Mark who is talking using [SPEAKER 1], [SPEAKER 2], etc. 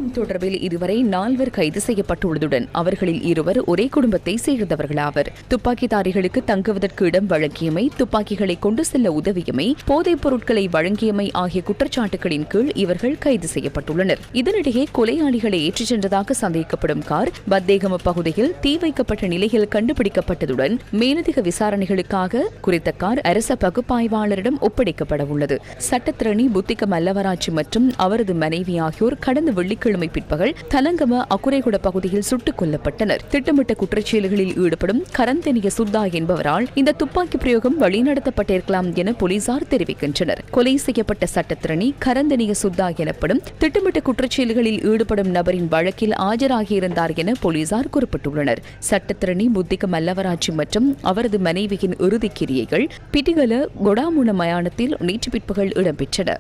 [SPEAKER 1] சம்பவம் தொடர்பில் இதுவரை 4 கைது செய்யப்பட்டுள்ளதுடன் அவர்களில் 2 ஒரே குடும்பத்தை சேர்ந்தவர்களாவர். துப்பாக்கிதாரிகளுக்கு தங்குவதற்கு இடம் வழங்கியமை, துப்பாக்கிகளை கொண்டு செல்ல உதவியமை, போதைப் பொருட்களை வழங்கியமை ஆகிய குற்றச்சாட்டுகளின் கீழ் இவர்கள் கைது செய்யப்பட்டுள்ளனர். இதனிடையே கொலையாளிகளை ஏற்றிச் சென்றதாக சந்தேகிக்கப்படும் கார் பத்தேகம பகுதியில் தீ வைக்கப்பட்ட நிலையில் கண்டுபிடிக்கப்பட்டதுடன் மேலதிக விசாரணைகளுக்காக குறித்த கார் அரச பகுப்பாய்வாளரிடம் ஒப்படைக்கப்பட உள்ளது. சட்டத்திரணி புத்திக மல்லவராட்சி மற்றும் அவரது மனைவி ஆகியோர் கடந்த வெள்ளிக்கிழமை பிற்பகல் தலங்கம அக்குரைகுட பகுதியில் சுட்டுக் கொல்லப்பட்டனர். திட்டமிட்ட குற்றச்செயல்களில் ஈடுபடும் கரந்தெனிய சுத்தா என்பவரால் இந்த துப்பாக்கி பிரயோகம் வழிநடத்தப்பட்டிருக்கலாம் என போலீசார் தெரிவிக்கின்றனர். கொலை செய்யப்பட்ட சட்டத்திரணி கரந்தெனிய சுத்தா எனப்படும் திட்டமிட்ட குற்றச்செயல்களில் ஈடுபடும் நபரின் வழக்கில் ஆஜராகியிருந்தார் என போலீசார் குறிப்பிட்டுள்ளனர். சட்டத்திரணி புத்திக மல்லவராட்சி மற்றும் அவரது மனைவியின் இறுதிக் கிரியைகள் பிட்டிகல கொடாமுன மயானத்தில் நேற்று பிற்பகல் இடம்பெற்றன.